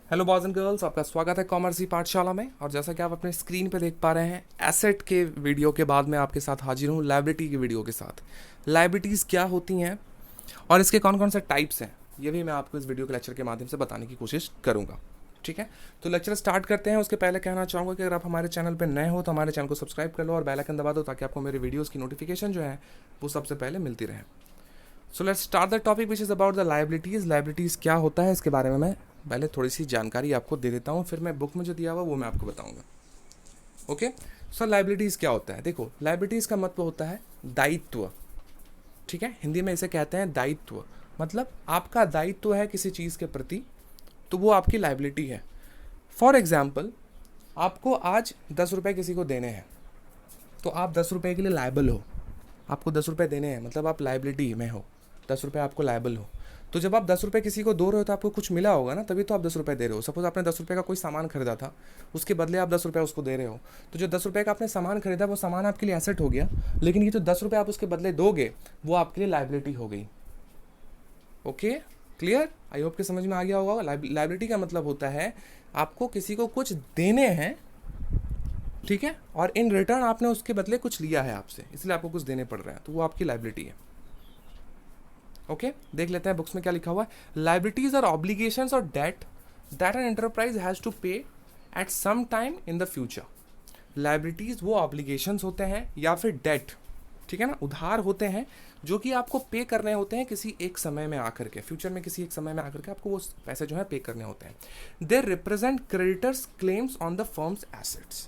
Hello boys and girls, आपका स्वागत है कॉमर्स की पाठशाला में। और जैसा कि आप अपने स्क्रीन पे देख पा रहे हैं, एसेट के वीडियो के बाद मैं आपके साथ हाजिर हूँ लायबिलिटी की वीडियो के साथ। लायबिलिटीज़ क्या होती हैं और इसके कौन कौन से टाइप्स हैं, ये भी मैं आपको इस वीडियो के लेक्चर के माध्यम से बताने की कोशिश करूँगा। ठीक है, तो लेक्चर स्टार्ट करते हैं। उसके पहले कहना चाहूँगा कि अगर आप हमारे चैनल पर नए हो तो हमारे चैनल को सब्सक्राइब कर लो और बेल आइकन दबा दो, ताकि आपको मेरे वीडियोज़ की नोटिफिकेशन जो है वो सबसे पहले मिलती रहे। So let's start the topic which is about the liabilities. Liabilities क्या होता है इसके बारे में मैं पहले थोड़ी सी जानकारी आपको दे देता हूँ, फिर मैं बुक में जो दिया हुआ वो मैं आपको बताऊँगा। ओके, सो लायबिलिटीज़ क्या होता है? देखो, लायबिलिटीज़ का मतलब होता है दायित्व। ठीक है, हिंदी में इसे कहते हैं दायित्व। मतलब आपका दायित्व है किसी चीज़ के प्रति, तो वो आपकी लायबिलिटी है। फॉर एग्जाम्पल, आपको आज 10 रुपये किसी को देने हैं, तो आप 10 रुपये के लिए लायबल हो। आपको 10 रुपये देने हैं, मतलब आप लायबिलिटी में हो। 10 रुपये आपको लायबल हो। तो जब आप 10 रुपये किसी को दो रहे हो तो आपको कुछ मिला होगा ना, तभी तो आप 10 रुपये दे रहे हो। सपोज आपने 10 रुपये का कोई सामान खरीदा था, उसके बदले आप 10 रुपये उसको दे रहे हो, तो जो 10 रुपये का आपने सामान खरीदा वो सामान आपके लिए एसेट हो गया, लेकिन ये जो 10 रुपये आप उसके बदले दोगे वो आपके लिए लायबिलिटी हो गई। Okay, clear? आई होप कि समझ में आ गया होगा। लायबिलिटी का मतलब होता है आपको किसी को कुछ देने हैं, ठीक है, और इन रिटर्न आपने उसके बदले कुछ लिया है आपसे, इसलिए आपको कुछ देने पड़ रहे हैं, तो वो आपकी लायबिलिटी है। ओके, देख लेते हैं बुक्स में क्या लिखा हुआ है। लायबिलिटीज आर ऑब्लिगेशंस और debt that an enterprise has to pay at some time in the future. Liabilities वो ऑब्लिगेशंस होते हैं या फिर डेट, ठीक है ना, उधार होते हैं जो कि आपको पे करने होते हैं किसी एक समय में आकर के, फ्यूचर में किसी एक समय में आकर के आपको वो पैसे जो है पे करने होते हैं। They represent creditors claims on the firms assets.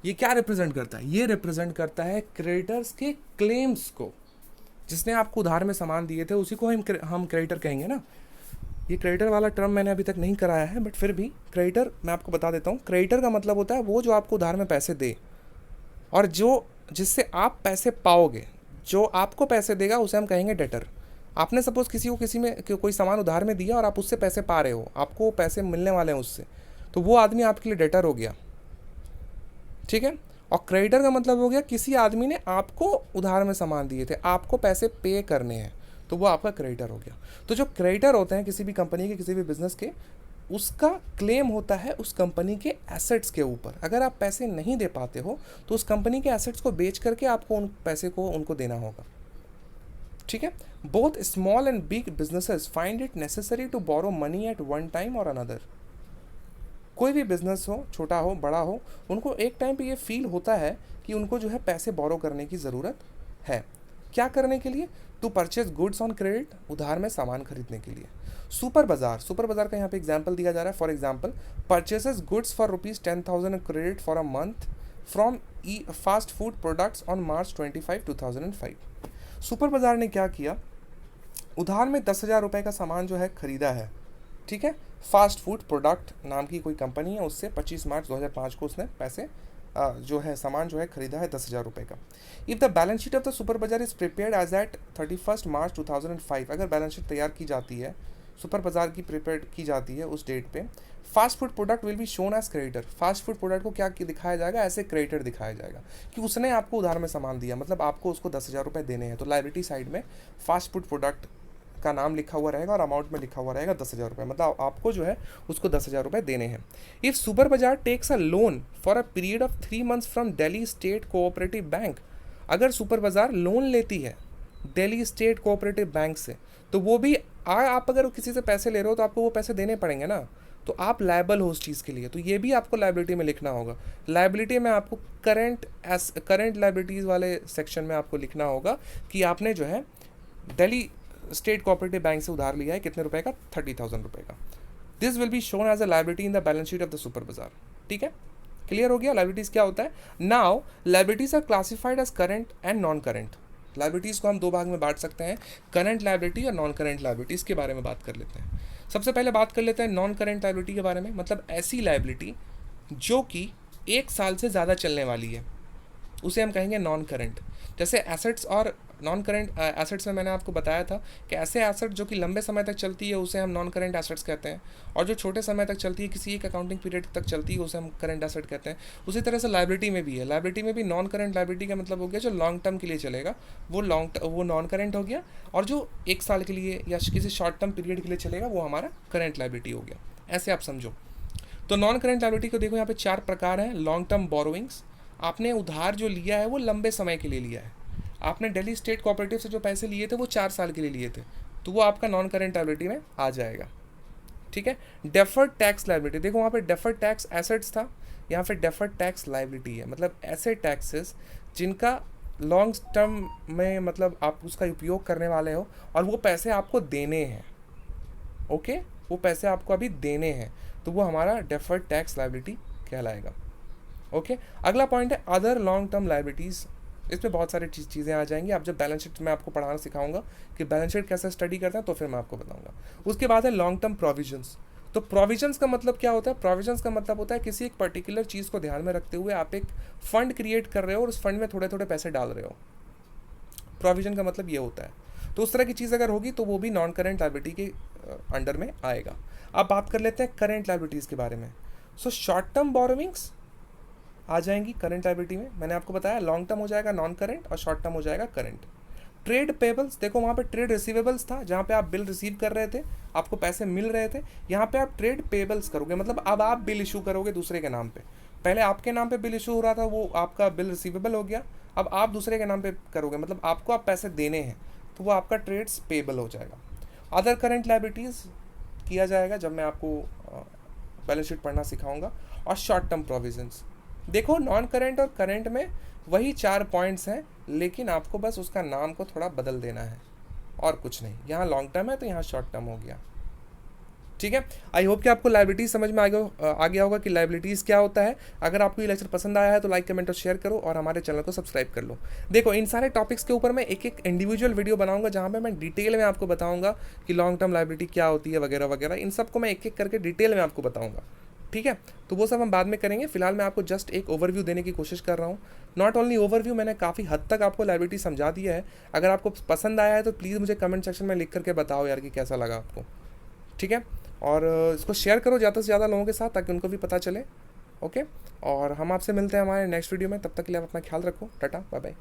ये क्या रिप्रेजेंट करता है? ये रिप्रेजेंट करता है क्रेडिटर्स के क्लेम्स को। जिसने आपको उधार में सामान दिए थे उसी को हम क्रेडिटर कहेंगे ना। ये क्रेडिटर वाला टर्म मैंने अभी तक नहीं कराया है, बट फिर भी क्रेडिटर मैं आपको बता देता हूँ। क्रेडिटर का मतलब होता है वो जो आपको उधार में पैसे दे, और जो जिससे आप पैसे पाओगे, जो आपको पैसे देगा उसे हम कहेंगे डेटर। आपने सपोज किसी को कोई सामान उधार में दिया और आप उससे पैसे पा रहे हो, आपको पैसे मिलने वाले हैं उससे, तो वो आदमी आपके लिए डेटर हो गया। ठीक है, और क्रेडिटर का मतलब हो गया किसी आदमी ने आपको उधार में सामान दिए थे, आपको पैसे पे करने हैं, तो वो आपका क्रेडिटर हो गया। तो जो क्रेडिटर होते हैं किसी भी कंपनी के, किसी भी बिजनेस के, उसका क्लेम होता है उस कंपनी के एसेट्स के ऊपर। अगर आप पैसे नहीं दे पाते हो तो उस कंपनी के एसेट्स को बेच करके आपको उन पैसे को उनको देना होगा। ठीक है, both small and big businesses find it necessary to borrow money at one time और अनदर। कोई भी बिजनेस हो, छोटा हो बड़ा हो, उनको एक टाइम पे ये फील होता है कि उनको जो है पैसे बोरो करने की ज़रूरत है। क्या करने के लिए? To purchase goods on credit, उधार में सामान खरीदने के लिए। सुपर बाजार का यहाँ पे एग्जाम्पल दिया जा रहा है। For example, purchases goods for ₹10,000 credit for a month from fast food products on March 25, 2005। Super बाजार ने क्या किया? उधार में 10,000 रुपये का सामान जो है खरीदा है। ठीक है, फास्ट फूड प्रोडक्ट नाम की कोई कंपनी है, उससे 25 मार्च 2005 को उसने पैसे जो है सामान जो है खरीदा है 10,000 रुपये का। If the balance sheet of the Super बाजार इज प्रिपेयर्ड एज एट 31 मार्च 2005, अगर बैलेंस शीट तैयार की जाती है, सुपर बाजार की प्रिपेयर की जाती है उस डेट पे, fast food product will be shown as creditor. Fast food product को क्या दिखाया जाएगा? ऐसे क्रेडिटर दिखाया जाएगा कि उसने आपको उधार में सामान दिया, मतलब आपको उसको 10,000 रुपये देने हैं। तो लायबिलिटी साइड में फास्ट फूड प्रोडक्ट का नाम लिखा हुआ रहेगा और अमाउंट में लिखा हुआ रहेगा 10,000 रुपये, मतलब आपको जो है उसको 10,000 रुपये देने हैं। If Super Bazaar takes a loan for a period of 3 months from Delhi State Cooperative Bank, अगर सुपर बाजार लोन लेती है दिल्ली स्टेट कोऑपरेटिव बैंक से, तो वो भी आप अगर किसी से पैसे ले रहे हो तो आपको वो पैसे देने पड़ेंगे ना, तो आप लायबल हो उस चीज़ के लिए। तो ये भी आपको लायबिलिटी में लिखना होगा। लायबिलिटी में आपको करंट लायबिलिटीज़ वाले सेक्शन में आपको लिखना होगा कि आपने जो है दिल्ली स्टेट कोऑपरेटिव बैंक से उधार लिया है, कितने रुपए का? 30,000 रुपये का। This will be shown as a liability in the balance sheet of the Super Bazaar. ठीक है, क्लियर हो गया लायबिलिटीज क्या होता है। Now liabilities are classified as current and non current. Liabilities को हम दो भाग में बांट सकते हैं, करंट लायबिलिटी और नॉन करंट लायबिलिटीज के बारे में बात कर लेते हैं। सबसे पहले बात कर लेते हैं नॉन करंट लायबिलिटी के बारे में। मतलब ऐसी लायबिलिटी जो कि 1 साल से ज़्यादा चलने वाली है, उसे हम कहेंगे नॉन करंट। जैसे एसेट्स और नॉन करंट एसेट्स में मैंने आपको बताया था कि ऐसे एसेट जो कि लंबे समय तक चलती है उसे हम नॉन करंट एसेट्स कहते हैं, और जो छोटे समय तक चलती है, किसी एक अकाउंटिंग पीरियड तक चलती है, उसे हम करंट एसेट कहते हैं। उसी तरह से लायबिलिटी में भी है। लायबिलिटी में भी नॉन करंट लायबिलिटी का मतलब हो गया जो लॉन्ग टर्म के लिए चलेगा, वो नॉन करंट हो गया, और जो 1 साल के लिए या किसी शॉर्ट टर्म पीरियड के लिए चलेगा वो हमारा करंट लायबिलिटी हो गया। ऐसे आप समझो। तो नॉन करेंट लायबिलिटी को देखो यहाँ पे 4 प्रकार हैं। लॉन्ग टर्म बोरोइंग्स, आपने उधार जो लिया है वो लंबे समय के लिए लिया है। आपने दिल्ली स्टेट कोऑपरेटिव से जो पैसे लिए थे वो 4 साल के लिए लिए थे, तो वो आपका नॉन करेंट लायबिलिटी में आ जाएगा। ठीक है। डेफर्ड टैक्स लायबिलिटी, देखो वहाँ पे डेफर्ड टैक्स एसेट्स था, यहाँ पे डेफर्ड टैक्स लायबिलिटी है। मतलब ऐसे टैक्सेस जिनका लॉन्ग टर्म में मतलब आप उसका उपयोग करने वाले हो और वो पैसे आपको देने हैं। ओके, वो पैसे आपको अभी देने हैं, तो वो हमारा डेफर्ड टैक्स लायबिलिटी कहलाएगा। ओके। अगला पॉइंट है अदर लॉन्ग टर्म लायबिलिटीज़। इसमें बहुत सारी चीज़ें आ जाएंगी। आप जब बैलेंस शीट में आपको पढ़ाना सिखाऊंगा कि बैलेंस शीट कैसे स्टडी करते हैं, तो फिर मैं आपको बताऊंगा। उसके बाद है लॉन्ग टर्म प्रोविजंस। तो प्रोविजंस का मतलब क्या होता है? प्रोविजंस का मतलब होता है किसी एक पर्टिकुलर चीज़ को ध्यान में रखते हुए आप एक फंड क्रिएट कर रहे हो और उस फंड में थोड़े थोड़े पैसे डाल रहे हो। प्रोविजन का मतलब ये होता है। तो उस तरह की चीज़ अगर होगी तो वो भी नॉन करेंट लायबिलिटी के अंडर में आएगा। अब बात कर लेते हैं करेंट लायबिलिटीज़ के बारे में। सो शॉर्ट टर्म बोरोविंग्स आ जाएंगी करंट लायबिलिटी में। मैंने आपको बताया लॉन्ग टर्म हो जाएगा नॉन करंट और शॉर्ट टर्म हो जाएगा करंट। ट्रेड पेबल्स, देखो वहाँ पे ट्रेड रिसीवेबल्स था जहाँ पे आप बिल रिसीव कर रहे थे, आपको पैसे मिल रहे थे। यहाँ पे आप ट्रेड पेबल्स करोगे, मतलब अब आप बिल इशू करोगे दूसरे के नाम पे। पहले आपके नाम पे बिल इशू हो रहा था, वो आपका बिल रिसीवेबल हो गया। अब आप दूसरे के नाम पे करोगे, मतलब आपको आप पैसे देने हैं, तो वो आपका ट्रेड्स पेबल हो जाएगा। अदर करंट लायबिलिटीज़ किया जाएगा जब मैं आपको बैलेंस शीट पढ़ना सिखाऊंगा। और शॉर्ट टर्म प्रोविजंस, देखो नॉन करेंट और करेंट में वही 4 पॉइंट्स हैं, लेकिन आपको बस उसका नाम को थोड़ा बदल देना है और कुछ नहीं। यहाँ लॉन्ग टर्म है तो यहाँ शॉर्ट टर्म हो गया। ठीक है। आई होप कि आपको लायबिलिटीज समझ में आ गया होगा कि लायबिलिटीज़ क्या होता है। अगर आपको ये लेक्चर पसंद आया है तो लाइक कमेंट और शेयर करो और हमारे चैनल को सब्सक्राइब कर लो। देखो इन सारे टॉपिक्स के ऊपर मैं एक एक इंडिविजुअल वीडियो बनाऊंगा जहाँ पे मैं डिटेल में आपको बताऊंगा कि लॉन्ग टर्म लायबिलिटी क्या होती है वगैरह वगैरह। इन सबको मैं एक एक करके डिटेल में आपको बताऊंगा। ठीक है। तो वो सब हम बाद में करेंगे। फिलहाल मैं आपको जस्ट एक ओवरव्यू देने की कोशिश कर रहा हूँ। नॉट ओनली ओवरव्यू, मैंने काफ़ी हद तक आपको लायबिलिटी समझा दिया है। अगर आपको पसंद आया है तो प्लीज़ मुझे कमेंट सेक्शन में लिख करके बताओ यार कि कैसा लगा आपको। ठीक है। और इसको शेयर करो ज़्यादा से ज़्यादा लोगों के साथ ताकि उनको भी पता चले। ओके। और हम आपसे मिलते हैं हमारे नेक्स्ट वीडियो में। तब तक के लिए आप अपना ख्याल रखो। Tata bye bye.